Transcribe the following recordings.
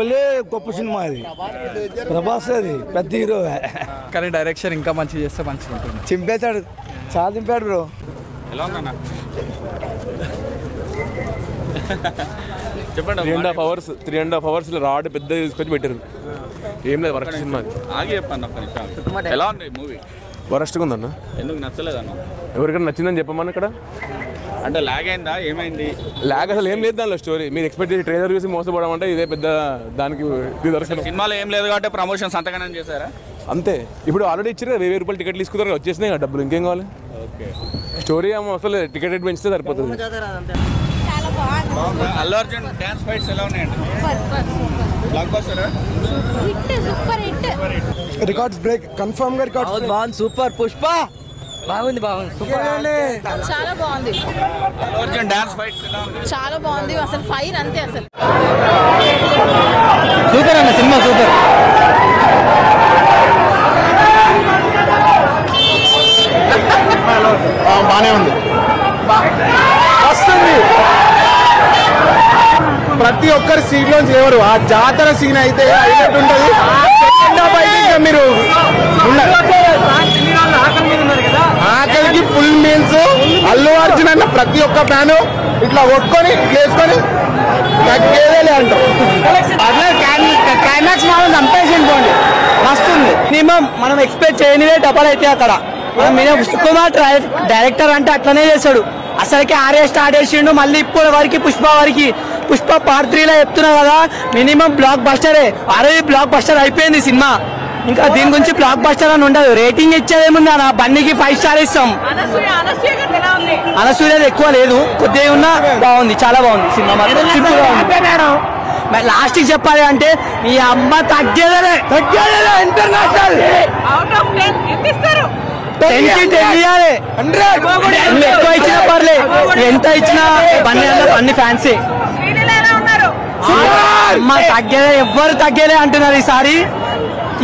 ఒళ్ళే గొప్ప సినిమా అది, ప్రభాస్ అది పెద్ద హీరో. కానీ డైరెక్షన్ ఇంకా మంచిగా చేస్తే మంచిగా ఉంటుంది. చింపేశాడు, చాలా చింపాడు బ్రో. ఎలా ఉందన్న చెప్పండి. 3.5 hours రాడ్ పెద్ద తీసుకొచ్చి పెట్టారు. ఏం లేదు, వరస్ట్ సినిమా. ఆగి చెప్పండి ఒక్క నిమిషం. ఎలా ఉంది మూవీ? వరస్ట్గా ఉందన్న. ఎందుకు నచ్చలేదన్న? ఎవరికైనా నచ్చిందని చెప్పమని ఇక్కడ అంటే లాగ్ అయిందా, ఏమైంది? లాగ్ అసలు ఏం లేదు దానిలో. స్టోరీ మీరు ఎక్స్పెక్ట్ చేసి ట్రైలర్ చూసి మోసపోవడం అంటే ఇదే పెద్ద దానికి దర్శనం. సినిమాలో ఏం లేదు కాబట్టి ప్రమోషన్స్ అంతగానే చేశారా? అంతే. ఇప్పుడు ఆల్రెడీ ఇచ్చారు కదా, 1000 రూపాయలు టికెట్లు తీసుకున్నారు, వచ్చేసినాయి కదా డబ్బులు, ఇంకేం కావాలి? ఓకే, స్టోరీ ఏమో అసలు టికెట్ రేట్ పెంచితే సరిపోతుంది. అల్లు అర్జున్ డాన్స్ ఫైట్స్ ఎలా ఉన్నాయండి? Block buster records break confirm గా. రికార్డ్స్ బాగుంది, సూపర్. పుష్ప బాగుంది, సూపర్. చాలా బాగుంది. అల్లు అర్జున్ డాన్స్ ఫైట్స్ ఎలా ఉన్నాయి? చాలా బాగుంది, అసలు ఫైర్ అంతే. అసలు సూపర్ అన్న, సినిమా సూపర్. బానే ఉంది. ప్రతి ఒక్కరి సీన్ లోంచి ఎవరు ఆ జాతర సీన్ అయితే అయినట్టు ఉంటది. మీరు ఆఖరికి ఫుల్ మీల్స్ అల్లు అర్జున్ అన్న ప్రతి ఒక్క ఫ్యాను ఇట్లా కొట్టుకొని వేసుకొని తగ్గేదే అంటారు. క్లైమాక్స్ మాత్రం చంపేసింది, వస్తుంది. మినిమం మనం ఎక్స్పెక్ట్ చేయనిదే డబల్ అయితే అక్కడ. మనం సుకుమార్ డైరెక్టర్ అంటే అట్లనే చేస్తాడు. అసలుకి ఆర్ఏ స్టార్ట్ చేసిండు, మళ్ళీ ఇప్పుడు వరకు పుష్ప పార్ట్ 3 లో చెప్తున్నా కదా, మినిమం బ్లాక్ బస్టరే. ఆల్రెడీ బ్లాక్ బస్టర్ అయిపోయింది సినిమా, ఇంకా దీని గురించి బ్లాక్ బస్టర్ అని ఉండదు. రేటింగ్ ఇచ్చేదేముంది అన్న, బన్నీకి 5 స్టార్ ఇస్తాం. అనసూయది ఎక్కువ లేదు, కొద్దిగా ఉన్నా బాగుంది, చాలా బాగుంది సినిమా. లాస్ట్ కి చెప్పాలి అంటే ఈ అమ్మ తగ్గేదే ఇంటర్నేషనల్ ఎక్కువ ఇచ్చినా పర్లే, ఎంత ఇచ్చినా బన్నీ ఫ్యాన్సీ. తగ్గేదే, ఎవ్వరు తగ్గేదే అంటున్నారు ఈసారి.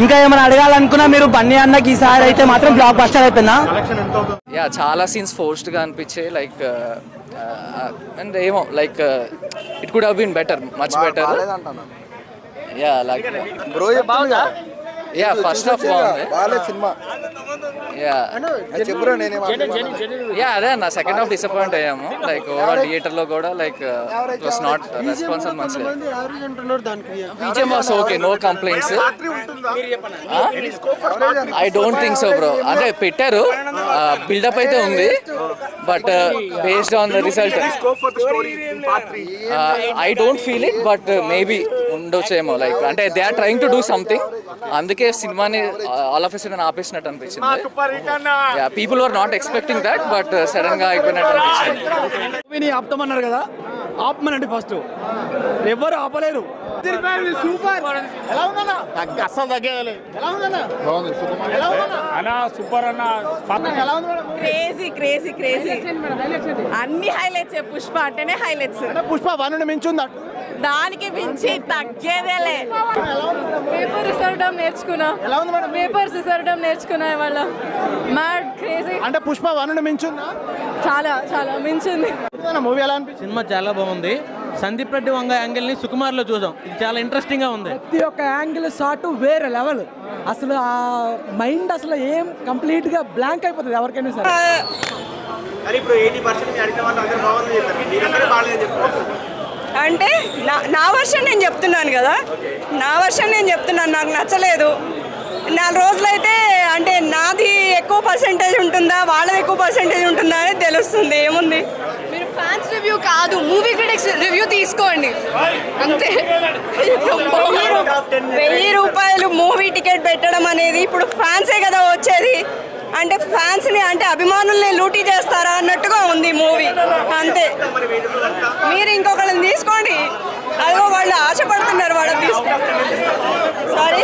ఇంకా ఏమైనా అడగాలనుకున్నా మీరు బన్నీ అన్నకి ఈసారి అయితే మాత్రం బ్లాక్ బస్టర్ అయిపోయిందా? యా, చాలా సీన్స్ ఫోర్స్డ్ గా అనిపించే. లైక్ అండ్ ఏమో like it could have been better, much better. Yeah, like bro బాగుందా? యా, ఫస్ట్ హాఫ్ బాగుంది. యా, అదే అన్న, సెకండ్ హాఫ్ డిసప్పాయింట్ అయ్యాము. లైక్ ఓవరాల్ థియేటర్ లో కూడా like it was not response మంచిగా. BGM was okay, no complaints. I don't think so bro. అంటే పెట్టారు, బిల్డప్ అయితే ఉంది, but based on the result I don't feel it, but maybe ఉండొచ్చేమో. Like అంటే they are trying to do something, అందుకే సినిమాని all of a sudden ఆపేసినట్టు అనిపించింది. People are not expecting that, but sudden గా అయిపోయినట్టు అనిపించింది. మూవీని ఆపుతామన్నారు కదా, ఆపమనండి ఫస్ట్, ఎవరు ఆపలేరు. సూపర్. ఎలా ఉందన్నా? అస్సలు తగ్గేది. ఎలా ఉందన్నా? బాగుంది. సూపర్ అన్న. ఎలా ఉంది? క్రేజీ క్రేజీ క్రేజీ, అన్ని హైలైట్స్. పుష్ప అంటేనే హైలైట్స్. పుష్ప 1 మించుందా? దానికి మించి తగ్గేదేలే. పేపర్స్ చదవడం నేర్చుకున్నా. ఎలా ఉంది మేడం? పేపర్స్ చదవడం నేర్చుకున్నా ఇవాళ. Mad crazy. అంటే పుష్ప 1 మించుందా? చాలా చాలా మించింది. మూవీ ఎలా అనిపించింది? సినిమా చాలా బాగుంది. సందీప్ రెడ్డి వంగ యాంగిల్ ని సుకుమార్ లో చూసాం, ఇది చాలా ఇంట్రెస్టింగ్ గా ఉంది. ప్రతి ఒక్క యాంగిల్ షాట్ వేరే లెవెల్. అసలు ఆ మైండ్ అసలు ఏం కంప్లీట్ గా బ్లాంక్ అయిపోతుంది ఎవరికైనా సరే. అంటే నా వర్షన్ నేను చెప్తున్నాను కదా, నాకు నచ్చలేదు. 4 రోజులైతే అంటే నాది ఎక్కువ పర్సెంటేజ్ ఉంటుందా, వాళ్ళది ఎక్కువ పర్సెంటేజ్ ఉంటుందా అనేది తెలుస్తుంది. ఏముంది, మీరు ఫ్యాన్స్ రివ్యూ కాదు, మూవీ క్రిటిక్స్ రివ్యూ తీసుకోండి అంతే. 1000 రూపాయలు మూవీ టికెట్ పెట్టడం అనేది ఇప్పుడు ఫ్యాన్సే కదా వచ్చేది. అంటే ఫ్యాన్స్ని అంటే అభిమానుల్ని లూటీ చేస్తారా అన్నట్టుగా ఉంది మూవీ అంతే. మీరు ఇంకొకళ్ళని తీసుకోండి, అదిగో వాళ్ళు ఆశపడుతున్నారు వాళ్ళని తీసుకోండి. సారీ.